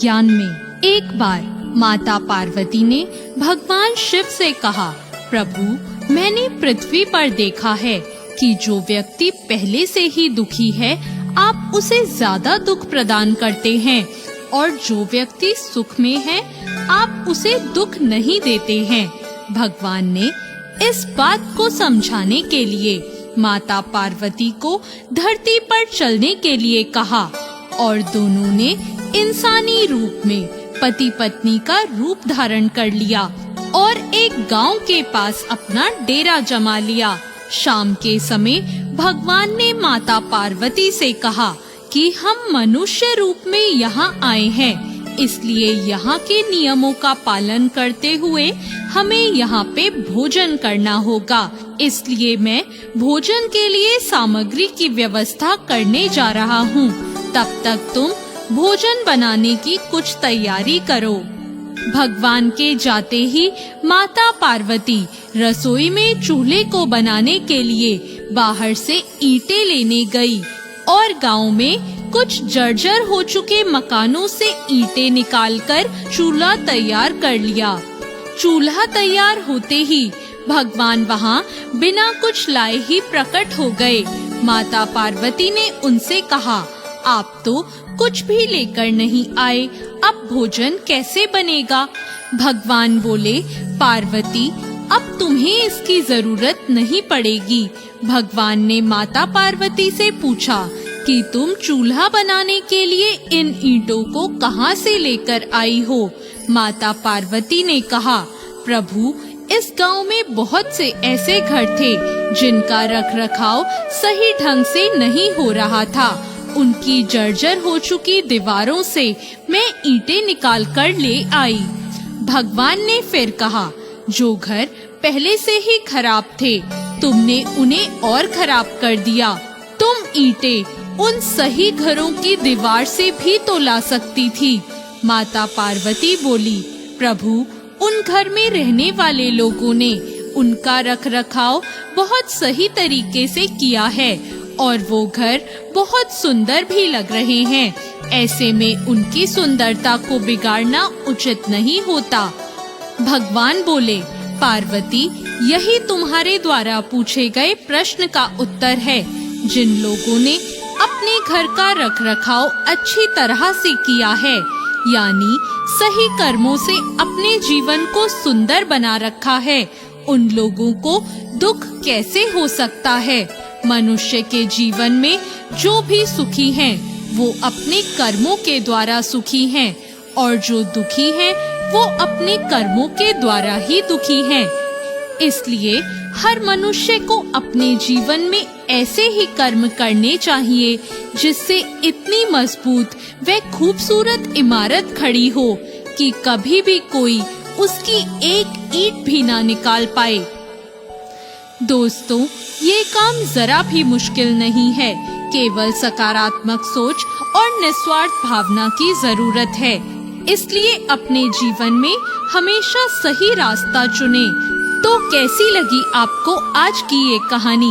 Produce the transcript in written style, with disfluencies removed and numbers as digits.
ज्ञान में। एक बार माता पार्वती ने भगवान शिव से कहा, प्रभु मैंने पृथ्वी पर देखा है कि जो व्यक्ति पहले से ही दुखी है आप उसे ज्यादा दुख प्रदान करते हैं, और जो व्यक्ति सुख में है आप उसे दुख नहीं देते हैं। भगवान ने इस बात को समझाने के लिए माता पार्वती को धरती पर चलने के लिए कहा और दोनों ने इंसानी रूप में पति पत्नी का रूप धारण कर लिया और एक गांव के पास अपना डेरा जमा लिया। शाम के समय भगवान ने माता पार्वती से कहा कि हम मनुष्य रूप में यहाँ आए हैं, इसलिए यहाँ के नियमों का पालन करते हुए हमें यहाँ पे भोजन करना होगा। इसलिए मैं भोजन के लिए सामग्री की व्यवस्था करने जा रहा हूँ। तब तक तुम भोजन बनाने की कुछ तैयारी करो। भगवान के जाते ही माता पार्वती रसोई में चूल्हे को बनाने के लिए बाहर से ईंटें लेने गई और गांव में कुछ जर्जर हो चुके मकानों से ईंटें निकालकर चूल्हा तैयार कर लिया। चूल्हा तैयार होते ही भगवान वहां बिना कुछ लाए ही प्रकट हो गए। माता पार्वती ने उनसे कहा, आप तो कुछ भी लेकर नहीं आए, अब भोजन कैसे बनेगा? भगवान बोले, पार्वती अब तुम्हें इसकी जरूरत नहीं पड़ेगी। भगवान ने माता पार्वती से पूछा कि तुम चूल्हा बनाने के लिए इन ईंटों को कहां से लेकर आई हो? माता पार्वती ने कहा, प्रभु इस गांव में बहुत से ऐसे घर थे जिनका रखरखाव सही ढंग से नहीं हो रहा था। उनकी जर्जर हो चुकी दीवारों से मैं ईंटें निकाल कर ले आई। भगवान ने फिर कहा, जो घर पहले से ही खराब थे तुमने उन्हें और खराब कर दिया। तुम ईंटें उन सही घरों की दीवार से भी तो ला सकती थी। माता पार्वती बोली, प्रभु उन घर में रहने वाले लोगों ने उनका रखरखाव बहुत सही तरीके से किया है और वो घर बहुत सुंदर भी लग रहे हैं। ऐसे में उनकी सुंदरता को बिगाड़ना उचित नहीं होता। भगवान बोले, पार्वती यही तुम्हारे द्वारा पूछे गए प्रश्न का उत्तर है। जिन लोगों ने अपने घर का रखरखाव अच्छी तरह से किया है, यानी सही कर्मों से अपने जीवन को सुंदर बना रखा है, उन लोगों को दुख कैसे हो सकता है? मनुष्य के जीवन में जो भी सुखी हैं, वो अपने कर्मों के द्वारा सुखी हैं, और जो दुखी हैं, वो अपने कर्मों के द्वारा ही दुखी हैं। इसलिए हर मनुष्य को अपने जीवन में ऐसे ही कर्म करने चाहिए जिससे इतनी मजबूत व खूबसूरत इमारत खड़ी हो कि कभी भी कोई उसकी एक ईंट भी ना निकाल पाए। दोस्तों, ये काम जरा भी मुश्किल नहीं है, केवल सकारात्मक सोच और निस्वार्थ भावना की जरूरत है। इसलिए अपने जीवन में हमेशा सही रास्ता चुनें। तो कैसी लगी आपको आज की ये कहानी?